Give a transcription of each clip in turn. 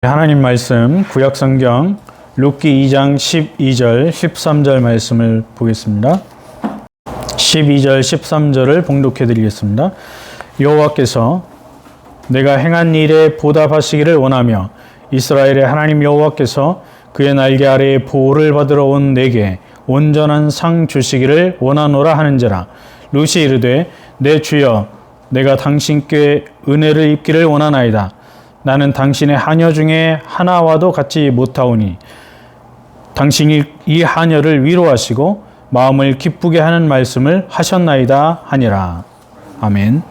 하나님 말씀 구약성경 룻기 2장 12절 13절 말씀을 보겠습니다. 12절 13절을 봉독해 드리겠습니다. 여호와께서 내가 행한 일에 보답하시기를 원하며 이스라엘의 하나님 여호와께서 그의 날개 아래에 보호를 받으러 온 내게 온전한 상 주시기를 원하노라 하는지라. 룻이 이르되 내 주여 내가 당신께 은혜를 입기를 원하나이다. 나는 당신의 하녀 중에 하나와도 같지 못하오니 당신이 이 하녀를 위로하시고 마음을 기쁘게 하는 말씀을 하셨나이다 하니라. 아멘.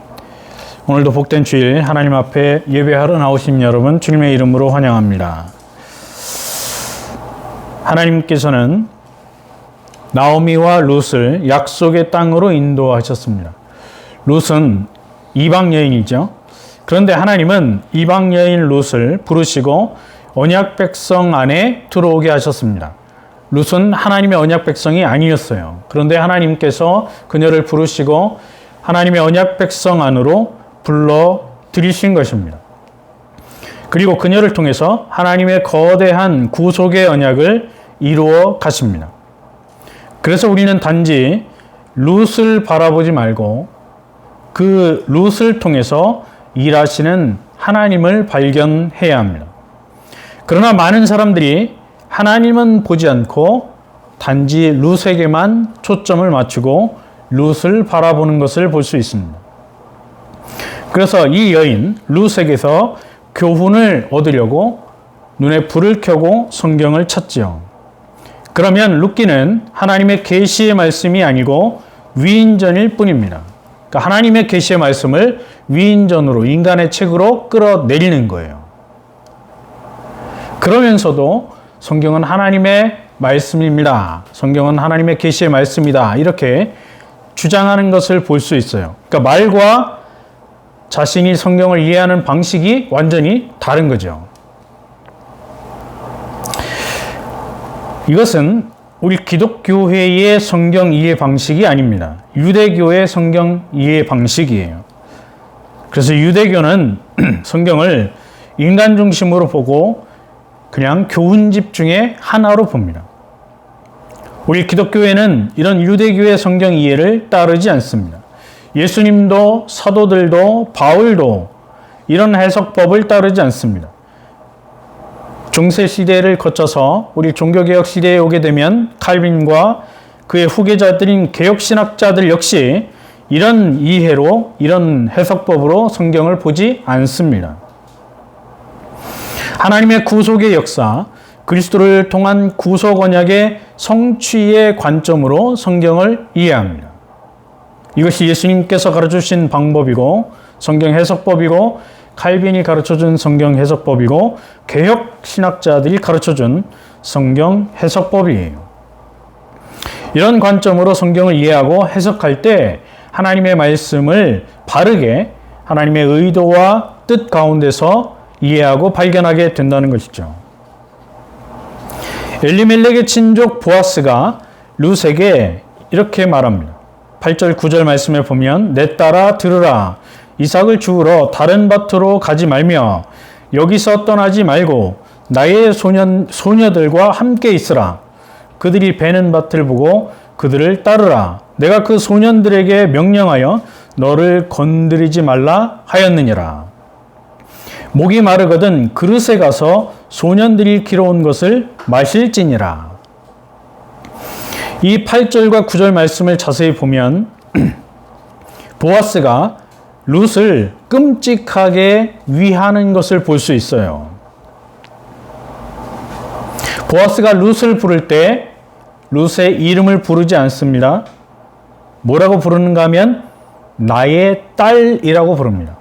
오늘도 복된 주일 하나님 앞에 예배하러 나오신 여러분 주님의 이름으로 환영합니다. 하나님께서는 나오미와 룻을 약속의 땅으로 인도하셨습니다. 룻은 이방 여인이죠. 그런데 하나님은 이방 여인 룻을 부르시고 언약 백성 안에 들어오게 하셨습니다. 룻은 하나님의 언약 백성이 아니었어요. 그런데 하나님께서 그녀를 부르시고 하나님의 언약 백성 안으로 불러 들이신 것입니다. 그리고 그녀를 통해서 하나님의 거대한 구속의 언약을 이루어 가십니다. 그래서 우리는 단지 룻을 바라보지 말고 그 룻을 통해서 일하시는 하나님을 발견해야 합니다. 그러나 많은 사람들이 하나님은 보지 않고 단지 룻에게만 초점을 맞추고 룻을 바라보는 것을 볼 수 있습니다. 그래서 이 여인 룻에게서 교훈을 얻으려고 눈에 불을 켜고 성경을 찾지요. 그러면 룻기는 하나님의 계시의 말씀이 아니고 위인전일 뿐입니다. 그러니까 하나님의 계시의 말씀을 위인전으로 인간의 책으로 끌어내리는 거예요. 그러면서도 성경은 하나님의 말씀입니다. 성경은 하나님의 계시의 말씀이다. 이렇게 주장하는 것을 볼 수 있어요. 그러니까 말과 자신이 성경을 이해하는 방식이 완전히 다른 거죠. 이것은 우리 기독교회의 성경 이해 방식이 아닙니다. 유대교의 성경 이해 방식이에요. 그래서 유대교는 성경을 인간 중심으로 보고 그냥 교훈집 중에 하나로 봅니다. 우리 기독교회는 이런 유대교의 성경 이해를 따르지 않습니다. 예수님도 사도들도 바울도 이런 해석법을 따르지 않습니다. 중세 시대를 거쳐서 우리 종교개혁 시대에 오게 되면 칼빈과 그의 후계자들인 개혁신학자들 역시 이런 이해로 이런 해석법으로 성경을 보지 않습니다. 하나님의 구속의 역사, 그리스도를 통한 구속 언약의 성취의 관점으로 성경을 이해합니다. 이것이 예수님께서 가르쳐주신 방법이고 성경 해석법이고 칼빈이 가르쳐준 성경 해석법이고 개혁 신학자들이 가르쳐준 성경 해석법이에요. 이런 관점으로 성경을 이해하고 해석할 때 하나님의 말씀을 바르게 하나님의 의도와 뜻 가운데서 이해하고 발견하게 된다는 것이죠. 엘리멜렉의 친족 보아스가 룻에게 이렇게 말합니다. 8절 9절 말씀에 보면 내 딸아 들으라. 이삭을 주우러 다른 밭으로 가지 말며 여기서 떠나지 말고 나의 소녀들과 함께 있으라. 그들이 베는 밭을 보고 그들을 따르라. 내가 그 소년들에게 명령하여 너를 건드리지 말라 하였느니라. 목이 마르거든 그릇에 가서 소년들이 길어온 것을 마실지니라. 이 8절과 9절 말씀을 자세히 보면 보아스가 룻을 끔찍하게 위하는 것을 볼 수 있어요. 보아스가 룻을 부를 때 룻의 이름을 부르지 않습니다. 뭐라고 부르는가 하면 나의 딸이라고 부릅니다.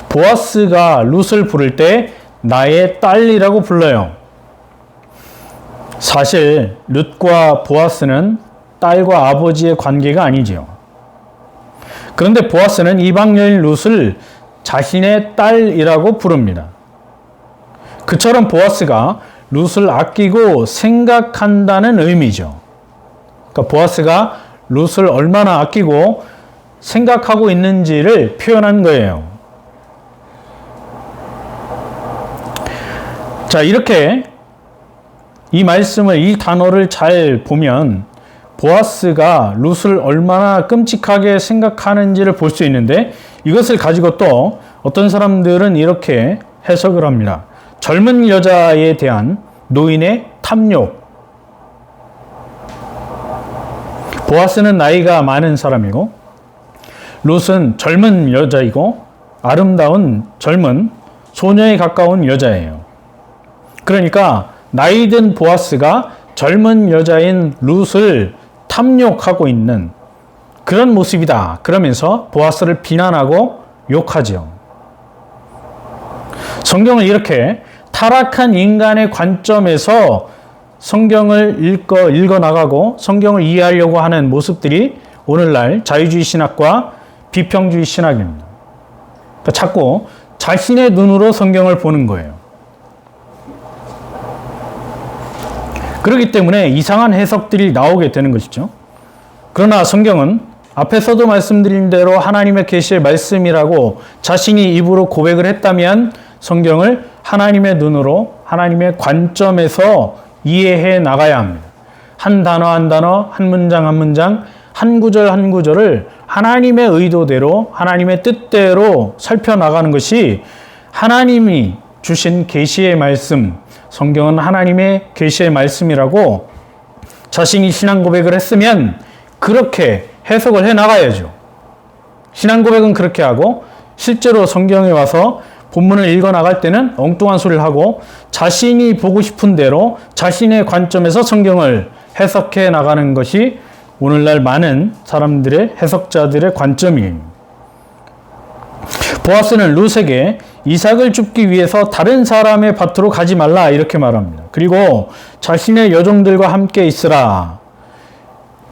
보아스가 룻을 부를 때 나의 딸이라고 불러요. 사실 룻과 보아스는 딸과 아버지의 관계가 아니지요. 그런데 보아스는 이방 여인 룻을 자신의 딸이라고 부릅니다. 그처럼 보아스가 룻을 아끼고 생각한다는 의미죠. 그러니까 보아스가 룻을 얼마나 아끼고 생각하고 있는지를 표현한 거예요. 자, 이렇게 이 말씀을, 이 단어를 잘 보면 보아스가 룻을 얼마나 끔찍하게 생각하는지를 볼 수 있는데, 이것을 가지고 또 어떤 사람들은 이렇게 해석을 합니다. 젊은 여자에 대한 노인의 탐욕. 보아스는 나이가 많은 사람이고 룻은 젊은 여자이고 아름다운 젊은 소녀에 가까운 여자예요. 그러니까 나이 든 보아스가 젊은 여자인 룻을 탐욕하고 있는 그런 모습이다. 그러면서 보아스를 비난하고 욕하죠. 성경을 이렇게 타락한 인간의 관점에서 성경을 읽어 나가고 성경을 이해하려고 하는 모습들이 오늘날 자유주의 신학과 비평주의 신학입니다. 그러니까 자꾸 자신의 눈으로 성경을 보는 거예요. 그렇기 때문에 이상한 해석들이 나오게 되는 것이죠. 그러나 성경은 앞에서도 말씀드린 대로 하나님의 계시의 말씀이라고 자신이 입으로 고백을 했다면 성경을 하나님의 눈으로, 하나님의 관점에서 이해해 나가야 합니다. 한 단어 한 단어, 한 문장 한 문장, 한 구절 한 구절을 하나님의 의도대로, 하나님의 뜻대로 살펴나가는 것이 하나님이 주신 계시의 말씀, 성경은 하나님의 계시의 말씀이라고 자신이 신앙 고백을 했으면 그렇게 해석을 해 나가야죠. 신앙 고백은 그렇게 하고 실제로 성경에 와서 본문을 읽어 나갈 때는 엉뚱한 소리를 하고 자신이 보고 싶은 대로 자신의 관점에서 성경을 해석해 나가는 것이 오늘날 많은 사람들의 해석자들의 관점이에요. 보아스는 룻에게 이삭을 줍기 위해서 다른 사람의 밭으로 가지 말라 이렇게 말합니다. 그리고 자신의 여종들과 함께 있으라.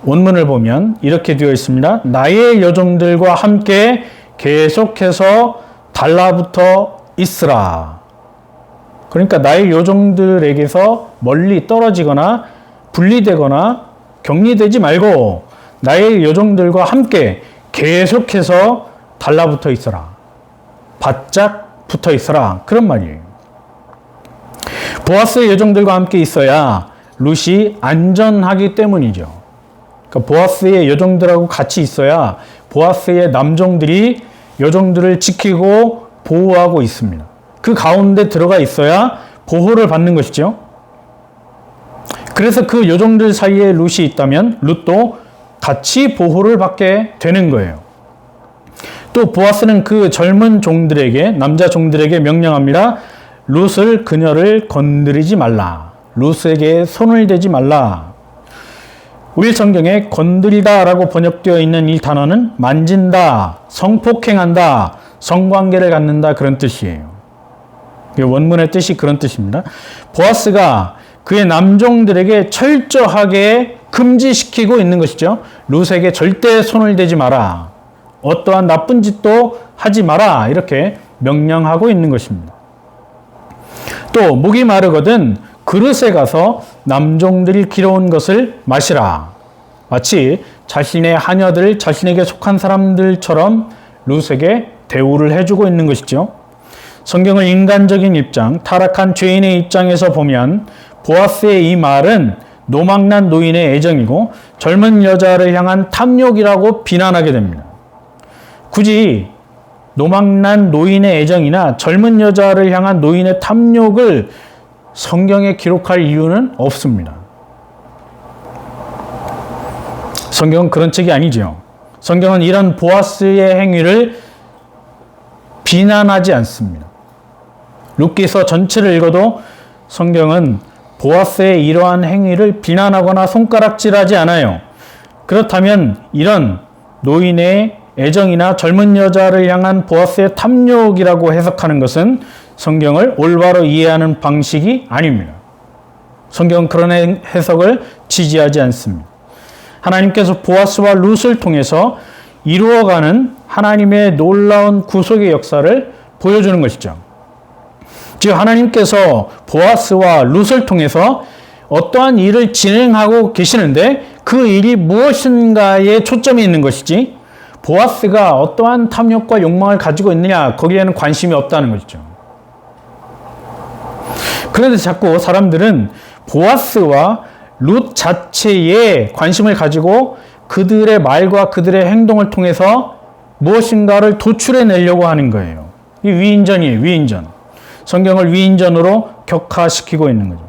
원문을 보면 이렇게 되어 있습니다. 나의 여종들과 함께 계속해서 달라붙어 있으라. 그러니까 나의 여종들에게서 멀리 떨어지거나 분리되거나 격리되지 말고 나의 여종들과 함께 계속해서 달라붙어 있어라. 바짝 붙어 있어라. 그런 말이에요. 보아스의 여종들과 함께 있어야 룻이 안전하기 때문이죠. 그러니까 보아스의 여종들하고 같이 있어야 보아스의 남종들이 여종들을 지키고 보호하고 있습니다. 그 가운데 들어가 있어야 보호를 받는 것이죠. 그래서 그 여종들 사이에 룻이 있다면 룻도 같이 보호를 받게 되는 거예요. 또 보아스는 그 젊은 종들에게, 남자 종들에게 명령합니다. 룻을, 그녀를 건드리지 말라. 룻에게 손을 대지 말라. 우리 성경에 건드리다 라고 번역되어 있는 이 단어는 만진다, 성폭행한다, 성관계를 갖는다 그런 뜻이에요. 원문의 뜻이 그런 뜻입니다. 보아스가 그의 남종들에게 철저하게 금지시키고 있는 것이죠. 룻에게 절대 손을 대지 마라. 어떠한 나쁜 짓도 하지 마라. 이렇게 명령하고 있는 것입니다. 또 목이 마르거든 그릇에 가서 남종들이 길어온 것을 마시라. 마치 자신의 하녀들, 자신에게 속한 사람들처럼 룻에게 대우를 해주고 있는 것이죠. 성경을 인간적인 입장, 타락한 죄인의 입장에서 보면 보아스의 이 말은 노망난 노인의 애정이고 젊은 여자를 향한 탐욕이라고 비난하게 됩니다. 굳이 노망난 노인의 애정이나 젊은 여자를 향한 노인의 탐욕을 성경에 기록할 이유는 없습니다. 성경은 그런 책이 아니죠. 성경은 이런 보아스의 행위를 비난하지 않습니다. 룻기서 전체를 읽어도 성경은 보아스의 이러한 행위를 비난하거나 손가락질하지 않아요. 그렇다면 이런 노인의 애정이나 젊은 여자를 향한 보아스의 탐욕이라고 해석하는 것은 성경을 올바로 이해하는 방식이 아닙니다. 성경은 그런 해석을 지지하지 않습니다. 하나님께서 보아스와 룻을 통해서 이루어가는 하나님의 놀라운 구속의 역사를 보여주는 것이죠. 즉 하나님께서 보아스와 룻을 통해서 어떠한 일을 진행하고 계시는데 그 일이 무엇인가에 초점이 있는 것이지 보아스가 어떠한 탐욕과 욕망을 가지고 있느냐 거기에는 관심이 없다는 것이죠. 그런데 자꾸 사람들은 보아스와 룻 자체에 관심을 가지고 그들의 말과 그들의 행동을 통해서 무엇인가를 도출해내려고 하는 거예요. 이 위인전이에요. 위인전. 성경을 위인전으로 격화시키고 있는 거죠.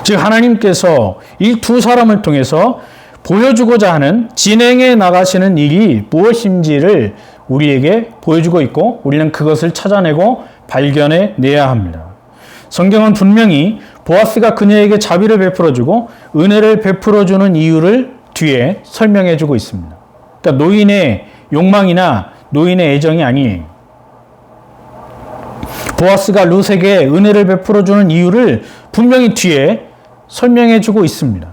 즉 하나님께서 이 두 사람을 통해서 보여주고자 하는 진행해 나가시는 일이 무엇인지를 우리에게 보여주고 있고 우리는 그것을 찾아내고 발견해 내야 합니다. 성경은 분명히 보아스가 그녀에게 자비를 베풀어주고 은혜를 베풀어주는 이유를 뒤에 설명해주고 있습니다. 그러니까 노인의 욕망이나 노인의 애정이 아니에요. 보아스가 룻에게 은혜를 베풀어주는 이유를 분명히 뒤에 설명해주고 있습니다.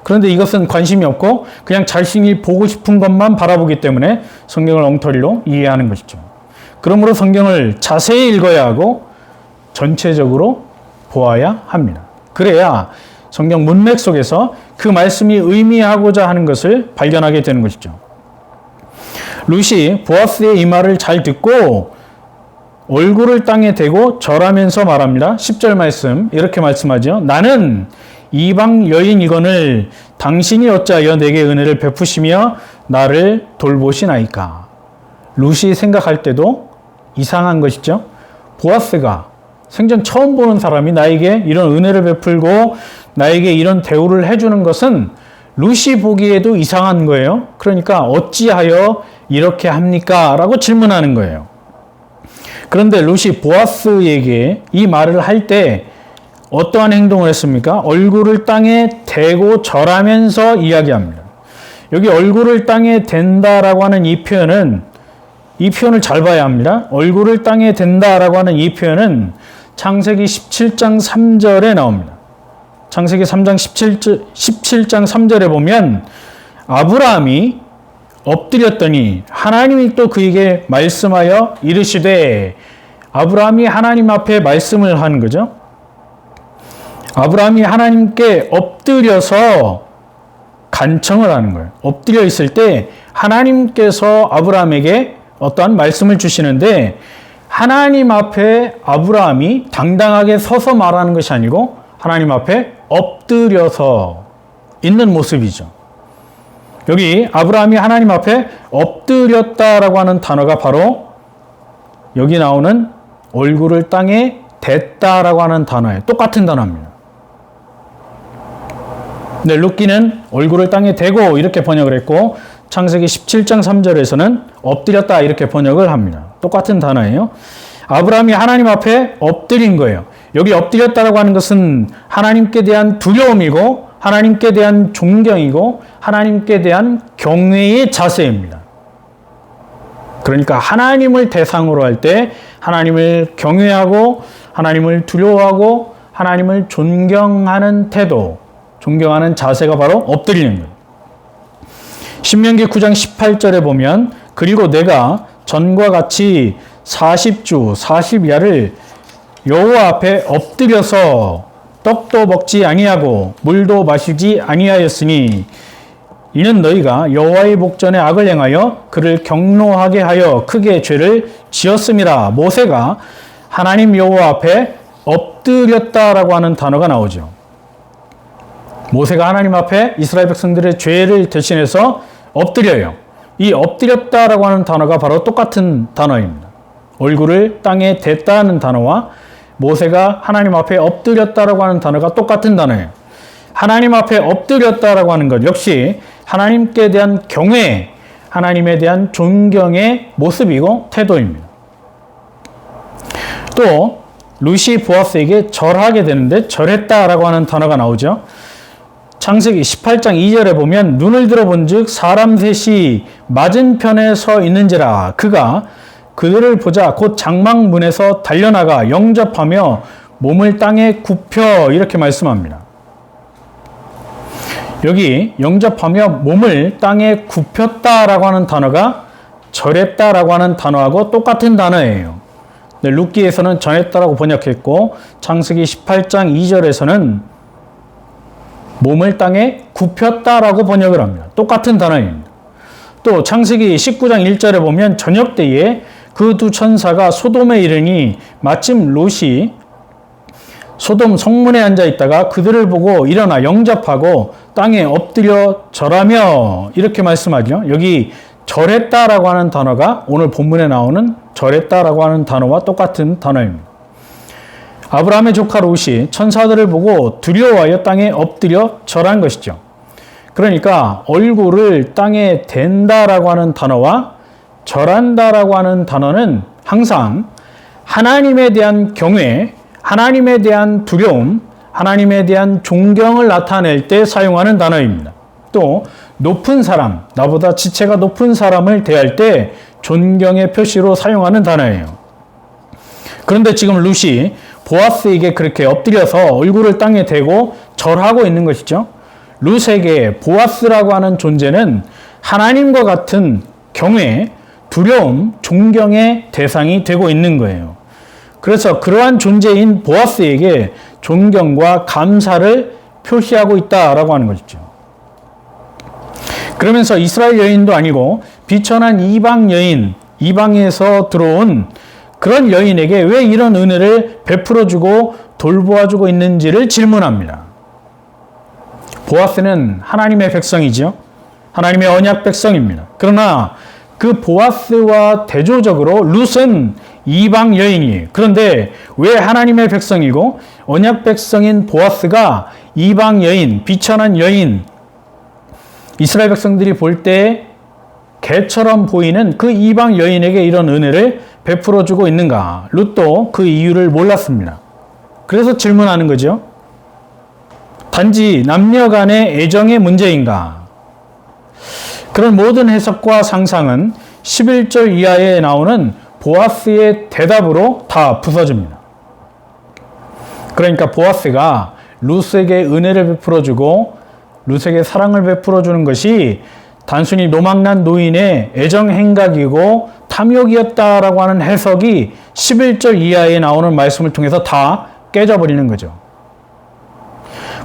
그런데 이것은 관심이 없고 그냥 자신이 보고 싶은 것만 바라보기 때문에 성경을 엉터리로 이해하는 것이죠. 그러므로 성경을 자세히 읽어야 하고 전체적으로 보아야 합니다. 그래야 성경 문맥 속에서 그 말씀이 의미하고자 하는 것을 발견하게 되는 것이죠. 룻이 보아스의 이 말을 잘 듣고 얼굴을 땅에 대고 절하면서 말합니다. 10절 말씀 이렇게 말씀하죠. 나는 이방 여인이거늘 당신이 어찌하여 내게 은혜를 베푸시며 나를 돌보시나이까. 룻이 생각할 때도 이상한 것이죠. 보아스가 생전 처음 보는 사람이 나에게 이런 은혜를 베풀고 나에게 이런 대우를 해주는 것은 룻이 보기에도 이상한 거예요. 그러니까 어찌하여 이렇게 합니까? 라고 질문하는 거예요. 그런데 룻이 보아스에게 이 말을 할 때 어떠한 행동을 했습니까? 얼굴을 땅에 대고 절하면서 이야기합니다. 여기 얼굴을 땅에 댄다라고 하는 이 표현을 잘 봐야 합니다. 얼굴을 땅에 댄다라고 하는 이 표현은 창세기 17장 3절에 나옵니다. 창세기 3장 17장 3절에 보면 아브라함이 엎드렸더니 하나님이 또 그에게 말씀하여 이르시되, 아브라함이 하나님 앞에 말씀을 하는 거죠. 아브라함이 하나님께 엎드려서 간청을 하는 거예요. 엎드려 있을 때 하나님께서 아브라함에게 어떠한 말씀을 주시는데 하나님 앞에 아브라함이 당당하게 서서 말하는 것이 아니고 하나님 앞에 엎드려서 있는 모습이죠. 여기 아브라함이 하나님 앞에 엎드렸다라고 하는 단어가 바로 여기 나오는 얼굴을 땅에 댔다라고 하는 단어예요. 똑같은 단어입니다. 네, 룻기는 얼굴을 땅에 대고 이렇게 번역을 했고 창세기 17장 3절에서는 엎드렸다 이렇게 번역을 합니다. 똑같은 단어예요. 아브라함이 하나님 앞에 엎드린 거예요. 여기 엎드렸다라고 하는 것은 하나님께 대한 두려움이고 하나님께 대한 존경이고 하나님께 대한 경외의 자세입니다. 그러니까 하나님을 대상으로 할 때 하나님을 경외하고 하나님을 두려워하고 하나님을 존경하는 태도, 존경하는 자세가 바로 엎드리는 거예요. 신명기 9장 18절에 보면 그리고 내가 전과 같이 40주 40야를 여호와 앞에 엎드려서 떡도 먹지 아니하고 물도 마시지 아니하였으니 이는 너희가 여호와의 목전에 악을 행하여 그를 경노하게 하여 크게 죄를 지었음이라. 모세가 하나님 여호와 앞에 엎드렸다라고 하는 단어가 나오죠. 모세가 하나님 앞에 이스라엘 백성들의 죄를 대신해서 엎드려요. 이 엎드렸다라고 하는 단어가 바로 똑같은 단어입니다. 얼굴을 땅에 댔다는 단어와 모세가 하나님 앞에 엎드렸다라고 하는 단어가 똑같은 단어예요. 하나님 앞에 엎드렸다라고 하는 것 역시 하나님께 대한 경외, 하나님에 대한 존경의 모습이고 태도입니다. 또 룻이 보아스에게 절하게 되는데 절했다라고 하는 단어가 나오죠. 창세기 18장 2절에 보면 눈을 들어본즉 사람 셋이 맞은편에 서 있는지라. 그가 그들을 보자 곧 장막문에서 달려나가 영접하며 몸을 땅에 굽혀 이렇게 말씀합니다. 여기 영접하며 몸을 땅에 굽혔다라고 하는 단어가 절했다라고 하는 단어하고 똑같은 단어예요. 네, 룻기에서는 전했다라고 번역했고 창세기 18장 2절에서는 몸을 땅에 굽혔다라고 번역을 합니다. 똑같은 단어입니다. 또 창세기 19장 1절에 보면 저녁 때에 그 두 천사가 소돔에 이르니 마침 롯이 소돔 성문에 앉아 있다가 그들을 보고 일어나 영접하고 땅에 엎드려 절하며 이렇게 말씀하죠. 여기 절했다라고 하는 단어가 오늘 본문에 나오는 절했다라고 하는 단어와 똑같은 단어입니다. 아브라함의 조카 롯이 천사들을 보고 두려워하여 땅에 엎드려 절한 것이죠. 그러니까 얼굴을 땅에 댄다라고 하는 단어와 절한다라고 하는 단어는 항상 하나님에 대한 경외, 하나님에 대한 두려움, 하나님에 대한 존경을 나타낼 때 사용하는 단어입니다. 또 높은 사람, 나보다 지체가 높은 사람을 대할 때 존경의 표시로 사용하는 단어예요. 그런데 지금 롯이 보아스에게 그렇게 엎드려서 얼굴을 땅에 대고 절하고 있는 것이죠. 롯에게 보아스라고 하는 존재는 하나님과 같은 경외, 두려움, 존경의 대상이 되고 있는 거예요. 그래서 그러한 존재인 보아스에게 존경과 감사를 표시하고 있다라고 하는 것이죠. 그러면서 이스라엘 여인도 아니고 비천한 이방 여인, 이방에서 들어온 그런 여인에게 왜 이런 은혜를 베풀어주고 돌보아주고 있는지를 질문합니다. 보아스는 하나님의 백성이죠. 하나님의 언약 백성입니다. 그러나 그 보아스와 대조적으로 룻은 이방 여인이에요. 그런데 왜 하나님의 백성이고 언약 백성인 보아스가 이방 여인, 비천한 여인, 이스라엘 백성들이 볼 때 개처럼 보이는 그 이방 여인에게 이런 은혜를 베풀어주고 있는가? 룻도 그 이유를 몰랐습니다. 그래서 질문하는 거죠. 단지 남녀 간의 애정의 문제인가? 그런 모든 해석과 상상은 11절 이하에 나오는 보아스의 대답으로 다 부서집니다. 그러니까 보아스가 룻에게 은혜를 베풀어주고 룻에게 사랑을 베풀어주는 것이 단순히 노망난 노인의 애정 행각이고 탐욕이었다라고 하는 해석이 11절 이하에 나오는 말씀을 통해서 다 깨져버리는 거죠.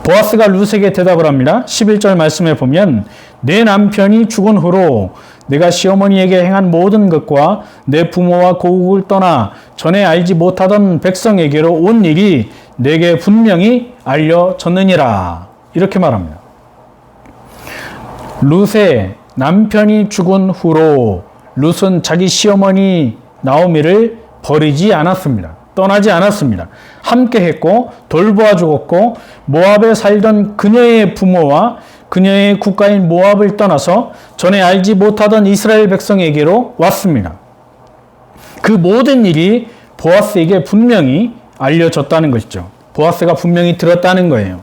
보아스가 룻에게 대답을 합니다. 11절 말씀에 보면 내 남편이 죽은 후로 내가 시어머니에게 행한 모든 것과 내 부모와 고국을 떠나 전에 알지 못하던 백성에게로 온 일이 내게 분명히 알려졌느니라. 이렇게 말합니다. 룻의 남편이 죽은 후로 룻은 자기 시어머니 나오미를 버리지 않았습니다. 떠나지 않았습니다. 함께 했고 돌보아 주었고 모압에 살던 그녀의 부모와 그녀의 국가인 모압을 떠나서 전에 알지 못하던 이스라엘 백성에게로 왔습니다. 그 모든 일이 보아스에게 분명히 알려졌다는 것이죠. 보아스가 분명히 들었다는 거예요.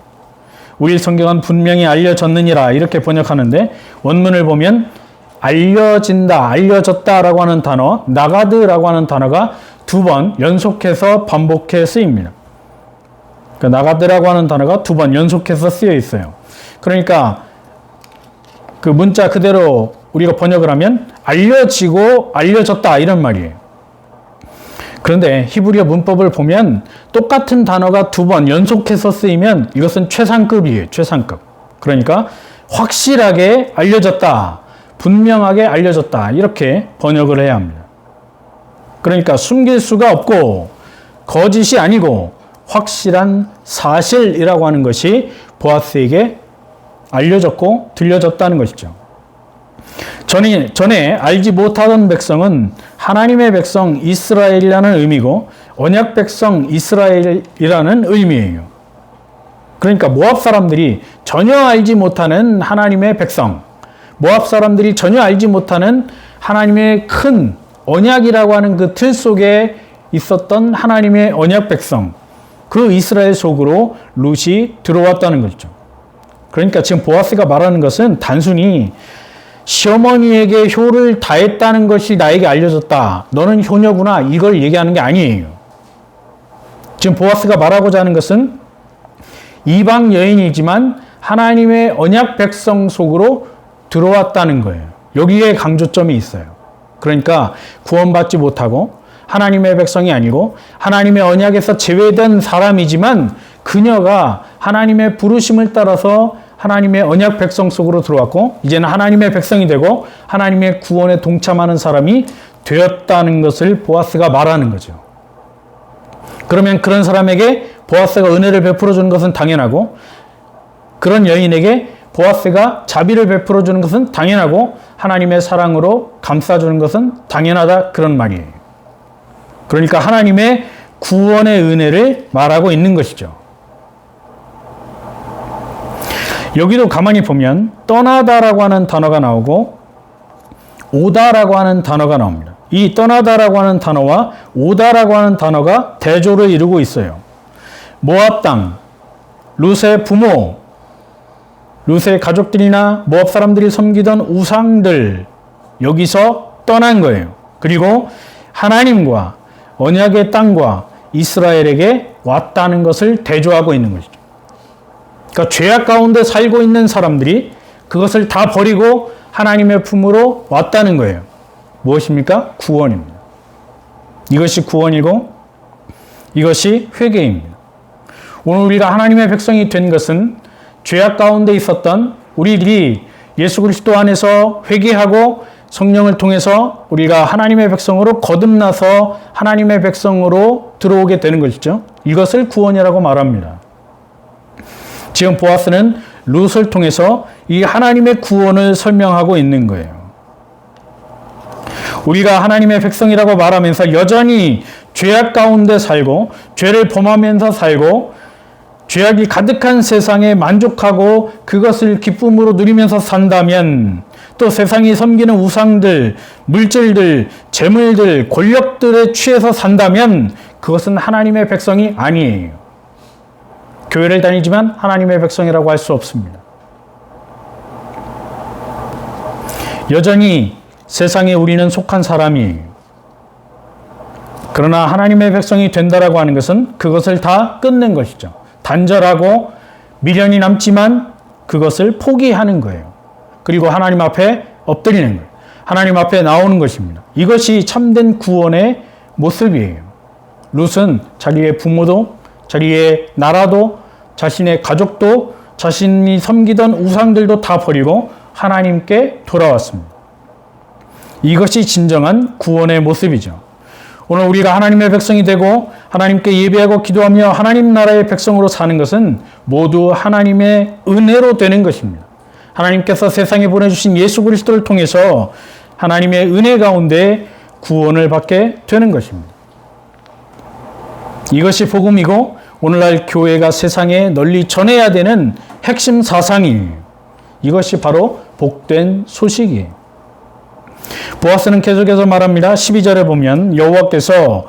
우리 성경은 분명히 알려졌느니라 이렇게 번역하는데 원문을 보면 알려진다, 알려졌다라고 하는 단어, 나가드라고 하는 단어가 2번 연속해서 반복해 쓰입니다. 그러니까 나가드라고 하는 단어가 2번 연속해서 쓰여 있어요. 그러니까 그 문자 그대로 우리가 번역을 하면 알려지고 알려졌다 이런 말이에요. 그런데 히브리어 문법을 보면 똑같은 단어가 2번 연속해서 쓰이면 이것은 최상급이에요. 최상급. 그러니까 확실하게 알려졌다, 분명하게 알려졌다 이렇게 번역을 해야 합니다. 그러니까 숨길 수가 없고 거짓이 아니고 확실한 사실이라고 하는 것이 보아스에게 알려졌고 들려졌다는 것이죠. 전에 알지 못하던 백성은 하나님의 백성 이스라엘이라는 의미고 언약 백성 이스라엘이라는 의미예요. 그러니까 모압 사람들이 전혀 알지 못하는 하나님의 백성, 모압 사람들이 전혀 알지 못하는 하나님의 큰 언약이라고 하는 그 틀 속에 있었던 하나님의 언약 백성, 그 이스라엘 속으로 룻이 들어왔다는 거죠. 그러니까 지금 보아스가 말하는 것은 단순히 시어머니에게 효를 다했다는 것이 나에게 알려졌다, 너는 효녀구나, 이걸 얘기하는 게 아니에요. 지금 보아스가 말하고자 하는 것은 이방 여인이지만 하나님의 언약 백성 속으로 들어왔다는 거예요. 여기에 강조점이 있어요. 그러니까 구원받지 못하고 하나님의 백성이 아니고 하나님의 언약에서 제외된 사람이지만 그녀가 하나님의 부르심을 따라서 하나님의 언약 백성 속으로 들어왔고 이제는 하나님의 백성이 되고 하나님의 구원에 동참하는 사람이 되었다는 것을 보아스가 말하는 거죠. 그러면 그런 사람에게 보아스가 은혜를 베풀어 주는 것은 당연하고, 그런 여인에게 보아스가 자비를 베풀어 주는 것은 당연하고, 하나님의 사랑으로 감싸주는 것은 당연하다, 그런 말이에요. 그러니까 하나님의 구원의 은혜를 말하고 있는 것이죠. 여기도 가만히 보면 떠나다라고 하는 단어가 나오고 오다라고 하는 단어가 나옵니다. 이 떠나다라고 하는 단어와 오다라고 하는 단어가 대조를 이루고 있어요. 모압 땅, 룻의 부모, 룻의 가족들이나 모압 사람들이 섬기던 우상들, 여기서 떠난 거예요. 그리고 하나님과 언약의 땅과 이스라엘에게 왔다는 것을 대조하고 있는 것이죠. 그러니까 죄악 가운데 살고 있는 사람들이 그것을 다 버리고 하나님의 품으로 왔다는 거예요. 무엇입니까? 구원입니다. 이것이 구원이고 이것이 회개입니다. 오늘 우리가 하나님의 백성이 된 것은 죄악 가운데 있었던 우리들이 예수 그리스도 안에서 회개하고 성령을 통해서 우리가 하나님의 백성으로 거듭나서 하나님의 백성으로 들어오게 되는 것이죠. 이것을 구원이라고 말합니다. 지금 보아스는 룻을 통해서 이 하나님의 구원을 설명하고 있는 거예요. 우리가 하나님의 백성이라고 말하면서 여전히 죄악 가운데 살고 죄를 범하면서 살고 죄악이 가득한 세상에 만족하고 그것을 기쁨으로 누리면서 산다면, 또 세상이 섬기는 우상들, 물질들, 재물들, 권력들에 취해서 산다면 그것은 하나님의 백성이 아니에요. 교회를 다니지만 하나님의 백성이라고 할 수 없습니다. 여전히 세상에 우리는 속한 사람이에요. 그러나 하나님의 백성이 된다라고 하는 것은 그것을 다 끊는 것이죠. 단절하고 미련이 남지만 그것을 포기하는 거예요. 그리고 하나님 앞에 엎드리는 거예요. 하나님 앞에 나오는 것입니다. 이것이 참된 구원의 모습이에요. 룻은 자기의 부모도, 자기의 나라도, 자신의 가족도, 자신이 섬기던 우상들도 다 버리고 하나님께 돌아왔습니다. 이것이 진정한 구원의 모습이죠. 오늘 우리가 하나님의 백성이 되고 하나님께 예배하고 기도하며 하나님 나라의 백성으로 사는 것은 모두 하나님의 은혜로 되는 것입니다. 하나님께서 세상에 보내주신 예수 그리스도를 통해서 하나님의 은혜 가운데 구원을 받게 되는 것입니다. 이것이 복음이고 오늘날 교회가 세상에 널리 전해야 되는 핵심 사상이에요. 이것이 바로 복된 소식이에요. 보아스는 계속해서 말합니다. 12절에 보면 여호와께서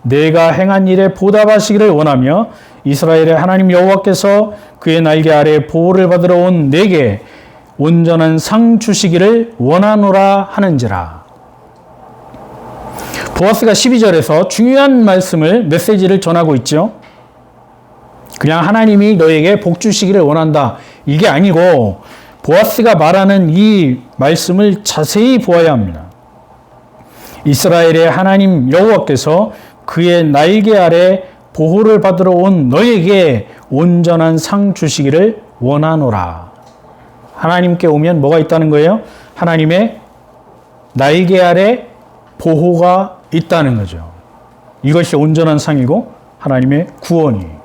내가 행한 일에 보답하시기를 원하며 이스라엘의 하나님 여호와께서 그의 날개 아래 보호를 받으러 온 내게 온전한 상 주시기를 원하노라 하는지라. 보아스가 12절에서 중요한 말씀을, 메시지를 전하고 있죠. 그냥 하나님이 너에게 복 주시기를 원한다, 이게 아니고 보아스가 말하는 이 말씀을 자세히 보아야 합니다. 이스라엘의 하나님 여호와께서 그의 날개 아래 보호를 받으러 온 너에게 온전한 상 주시기를 원하노라. 하나님께 오면 뭐가 있다는 거예요? 하나님의 날개 아래 보호가 있다는 거죠. 이것이 온전한 상이고 하나님의 구원이에요.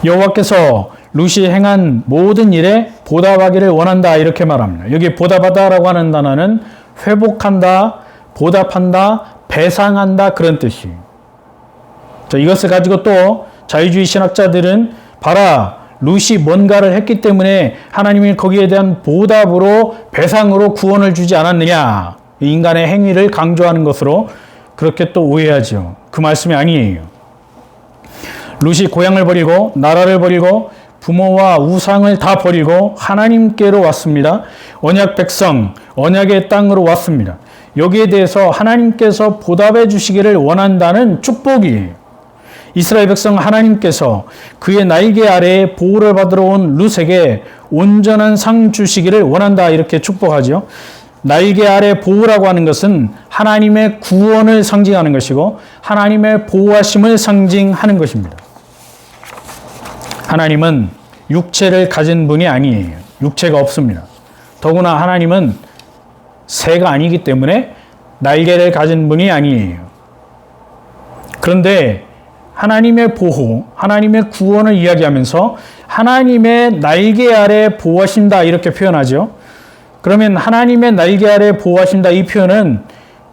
여호와께서 룻이 행한 모든 일에 보답하기를 원한다, 이렇게 말합니다. 여기 보답하다라고 하는 단어는 회복한다, 보답한다, 배상한다, 그런 뜻이에요. 자, 이것을 가지고 또 자유주의 신학자들은 봐라, 룻이 뭔가를 했기 때문에 하나님이 거기에 대한 보답으로, 배상으로 구원을 주지 않았느냐, 인간의 행위를 강조하는 것으로 그렇게 또 오해하죠. 그 말씀이 아니에요. 룻이 고향을 버리고 나라를 버리고 부모와 우상을 다 버리고 하나님께로 왔습니다. 언약 백성, 언약의 땅으로 왔습니다. 여기에 대해서 하나님께서 보답해 주시기를 원한다는 축복이에요. 이스라엘 백성 하나님께서 그의 날개 아래에 보호를 받으러 온 룻에게 온전한 상 주시기를 원한다, 이렇게 축복하죠. 날개 아래 보호라고 하는 것은 하나님의 구원을 상징하는 것이고 하나님의 보호하심을 상징하는 것입니다. 하나님은 육체를 가진 분이 아니에요. 육체가 없습니다. 더구나 하나님은 새가 아니기 때문에 날개를 가진 분이 아니에요. 그런데 하나님의 보호, 하나님의 구원을 이야기하면서 하나님의 날개 아래 보호하신다 이렇게 표현하죠. 그러면 하나님의 날개 아래 보호하신다 이 표현은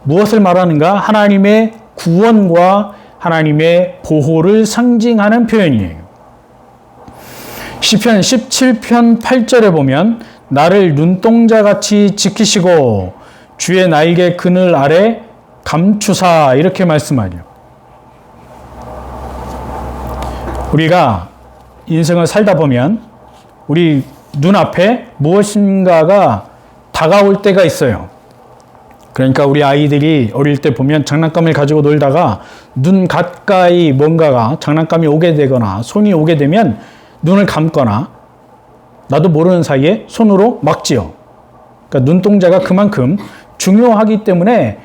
무엇을 말하는가? 하나님의 구원과 하나님의 보호를 상징하는 표현이에요. 시편 17편 8절에 보면 나를 눈동자같이 지키시고 주의 날개 그늘 아래 감추사 이렇게 말씀하죠. 우리가 인생을 살다 보면 우리 눈앞에 무엇인가가 다가올 때가 있어요. 그러니까 우리 아이들이 어릴 때 보면 장난감을 가지고 놀다가 눈 가까이 뭔가가 장난감이 오게 되거나 손이 오게 되면 눈을 감거나 나도 모르는 사이에 손으로 막지요. 그러니까 눈동자가 그만큼 중요하기 때문에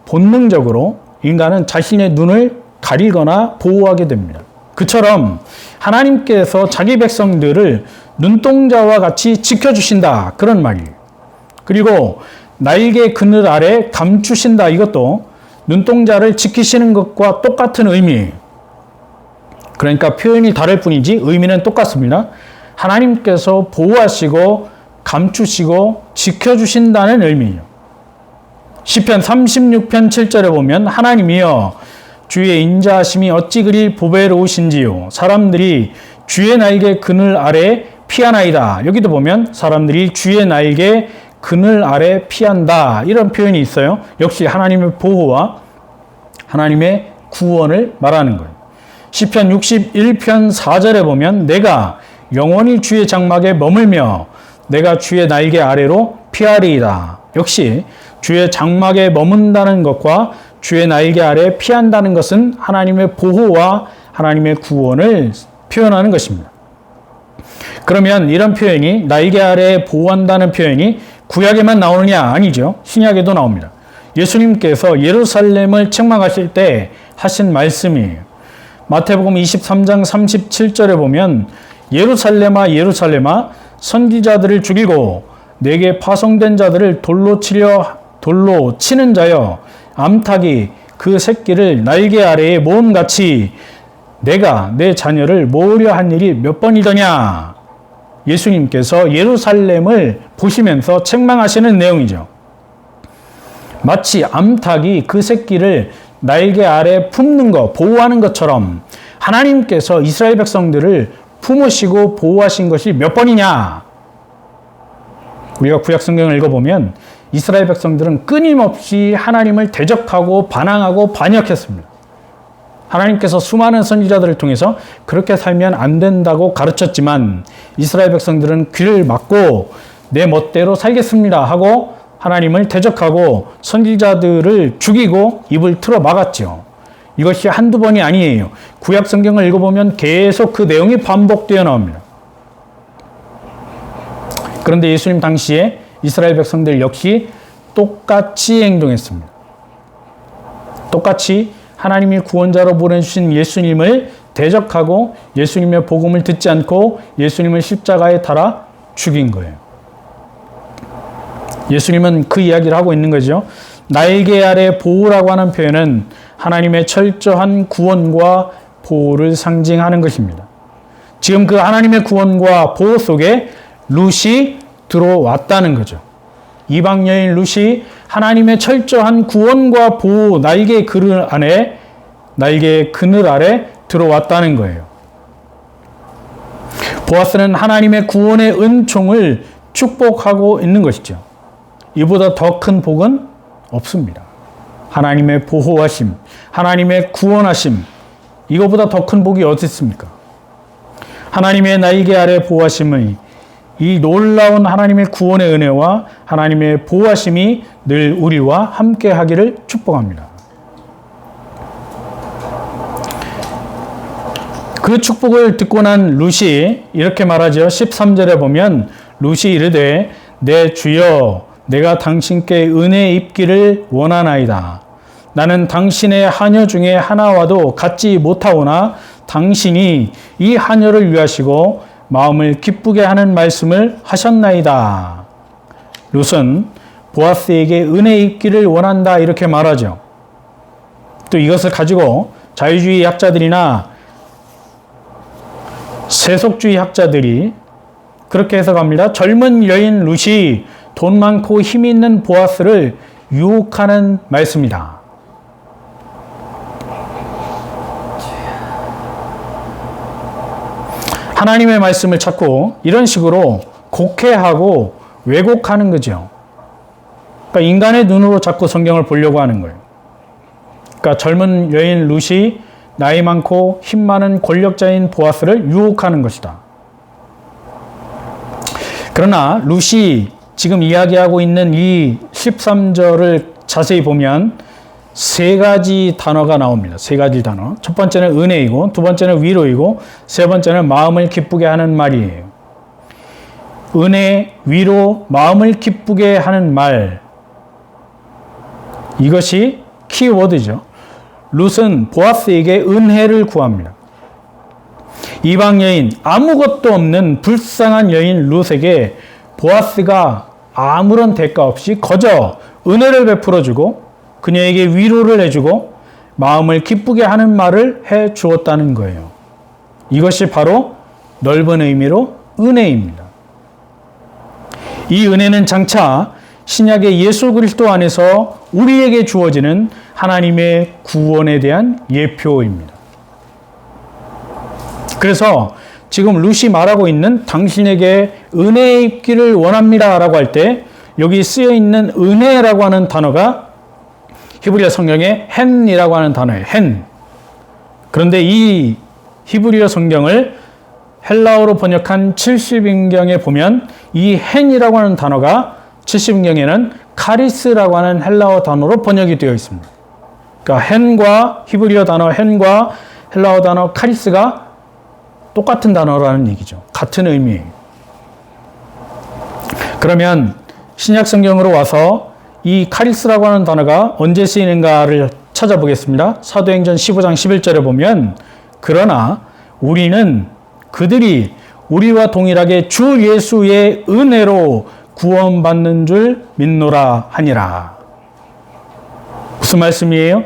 본능적으로 인간은 자신의 눈을 가리거나 보호하게 됩니다. 그처럼 하나님께서 자기 백성들을 눈동자와 같이 지켜주신다 그런 말이에요. 그리고 날개 그늘 아래 감추신다 이것도 눈동자를 지키시는 것과 똑같은 의미예요. 그러니까 표현이 다를 뿐이지 의미는 똑같습니다. 하나님께서 보호하시고 감추시고 지켜주신다는 의미예요. 시편 36편 7절에 보면 하나님이여 주의 인자하심이 어찌 그리 보배로우신지요 사람들이 주의 날개 그늘 아래 피하나이다. 여기도 보면 사람들이 주의 날개 그늘 아래 피한다 이런 표현이 있어요. 역시 하나님의 보호와 하나님의 구원을 말하는 거예요. 시편 61편 4절에 보면 내가 영원히 주의 장막에 머물며 내가 주의 날개 아래로 피하리이다. 역시 주의 장막에 머문다는 것과 주의 날개 아래 피한다는 것은 하나님의 보호와 하나님의 구원을 표현하는 것입니다. 그러면 이런 표현이 날개 아래 보호한다는 표현이 구약에만 나오느냐? 아니죠. 신약에도 나옵니다. 예수님께서 예루살렘을 책망하실 때 하신 말씀이에요. 마태복음 23장 37절에 보면 예루살렘아 예루살렘아 선지자들을 죽이고 내게 파송된 자들을 돌로 치는 자여 암탉이 그 새끼를 날개 아래에 모음같이 내가 내 자녀를 모으려 한 일이 몇 번이더냐. 예수님께서 예루살렘을 보시면서 책망하시는 내용이죠. 마치 암탉이 그 새끼를 날개 아래 품는 것, 보호하는 것처럼 하나님께서 이스라엘 백성들을 품으시고 보호하신 것이 몇 번이냐. 우리가 구약 성경을 읽어보면 이스라엘 백성들은 끊임없이 하나님을 대적하고 반항하고 반역했습니다. 하나님께서 수많은 선지자들을 통해서 그렇게 살면 안 된다고 가르쳤지만 이스라엘 백성들은 귀를 막고 내 멋대로 살겠습니다 하고 하나님을 대적하고 선지자들을 죽이고 입을 틀어 막았죠. 이것이 한두 번이 아니에요. 구약 성경을 읽어보면 계속 그 내용이 반복되어 나옵니다. 그런데 예수님 당시에 이스라엘 백성들 역시 똑같이 행동했습니다. 똑같이 하나님이 구원자로 보내주신 예수님을 대적하고 예수님의 복음을 듣지 않고 예수님을 십자가에 달아 죽인 거예요. 예수님은 그 이야기를 하고 있는 거죠. 날개 아래 보호라고 하는 표현은 하나님의 철저한 구원과 보호를 상징하는 것입니다. 지금 그 하나님의 구원과 보호 속에 룻이 들어왔다는 거죠. 이방 여인 룻이 하나님의 철저한 구원과 보호 날개 그늘 안에 날개 그늘 아래 들어왔다는 거예요. 보아스는 하나님의 구원의 은총을 축복하고 있는 것이죠. 이보다 더 큰 복은 없습니다. 하나님의 보호하심, 하나님의 구원하심, 이거보다 더 큰 복이 어디 있습니까? 하나님의 날개 아래 보호하심의 이 놀라운 하나님의 구원의 은혜와 하나님의 보호하심이 늘 우리와 함께 하기를 축복합니다. 그 축복을 듣고 난 룻이 이렇게 말하죠. 13절에 보면 룻이 이르되 내 주여 내가 당신께 은혜 입기를 원하나이다. 나는 당신의 하녀 중에 하나와도 같지 못하오나 당신이 이 하녀를 위하시고 마음을 기쁘게 하는 말씀을 하셨나이다. 룻은 보아스에게 은혜 입기를 원한다 이렇게 말하죠. 또 이것을 가지고 자유주의 학자들이나 세속주의 학자들이 그렇게 해석합니다. 젊은 여인 룻이 돈 많고 힘 있는 보아스를 유혹하는 말씀이다. 하나님의 말씀을 자꾸 이런 식으로 곡해하고 왜곡하는 거죠. 그러니까 인간의 눈으로 자꾸 성경을 보려고 하는 거예요. 그러니까 젊은 여인 룻이 나이 많고 힘 많은 권력자인 보아스를 유혹하는 것이다. 그러나 룻이 지금 이야기하고 있는 이 13절을 자세히 보면 세 가지 단어가 나옵니다. 세 가지 단어. 첫 번째는 은혜이고, 두 번째는 위로이고, 세 번째는 마음을 기쁘게 하는 말이에요. 은혜, 위로, 마음을 기쁘게 하는 말. 이것이 키워드죠. 룻은 보아스에게 은혜를 구합니다. 이방 여인, 아무것도 없는 불쌍한 여인 룻에게 보아스가 아무런 대가 없이 거저 은혜를 베풀어주고 그녀에게 위로를 해주고 마음을 기쁘게 하는 말을 해 주었다는 거예요. 이것이 바로 넓은 의미로 은혜입니다. 이 은혜는 장차 신약의 예수 그리스도 안에서 우리에게 주어지는 하나님의 구원에 대한 예표입니다. 그래서 지금 룻이 말하고 있는 당신에게 은혜 입기를 원합니다 라고 할 때 여기 쓰여 있는 은혜라고 하는 단어가 히브리어 성경에 헨이라고 하는 단어예요. 헨. 그런데 이 히브리어 성경을 헬라어로 번역한 70인경에 보면 이 헨이라고 하는 단어가 70인경에는 카리스라고 하는 헬라어 단어로 번역이 되어 있습니다. 그러니까 헨과 히브리어 단어 헨과 헬라어 단어 카리스가 똑같은 단어라는 얘기죠. 같은 의미예요. 그러면 신약 성경으로 와서 이 카리스라고 하는 단어가 언제 쓰이는가를 찾아보겠습니다. 사도행전 15장 11절에 보면 그러나 우리는 그들이 우리와 동일하게 주 예수의 은혜로 구원받는 줄 믿노라 하니라. 무슨 말씀이에요?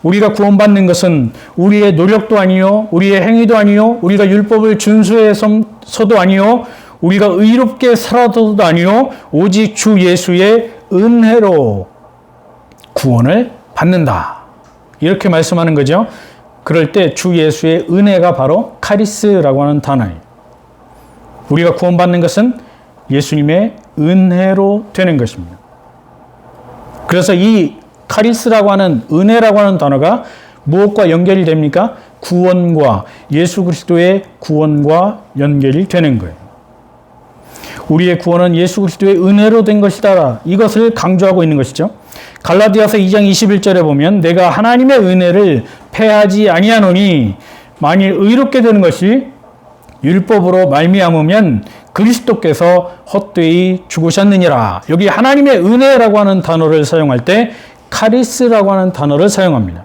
우리가 구원받는 것은 우리의 노력도 아니요, 우리의 행위도 아니요, 우리가 율법을 준수해서도 아니요, 우리가 의롭게 살아서도 아니요, 오직 주 예수의 은혜로 구원을 받는다. 이렇게 말씀하는 거죠. 그럴 때 주 예수의 은혜가 바로 카리스라고 하는 단어예요. 우리가 구원받는 것은 예수님의 은혜로 되는 것입니다. 그래서 이 카리스라고 하는 은혜라고 하는 단어가 무엇과 연결이 됩니까? 구원과 예수 그리스도의 구원과 연결이 되는 거예요. 우리의 구원은 예수 그리스도의 은혜로 된 것이다. 이것을 강조하고 있는 것이죠. 갈라디아서 2장 21절에 보면 내가 하나님의 은혜를 패하지 아니하노니 만일 의롭게 되는 것이 율법으로 말미암으면 그리스도께서 헛되이 죽으셨느니라. 여기 하나님의 은혜라고 하는 단어를 사용할 때 카리스라고 하는 단어를 사용합니다.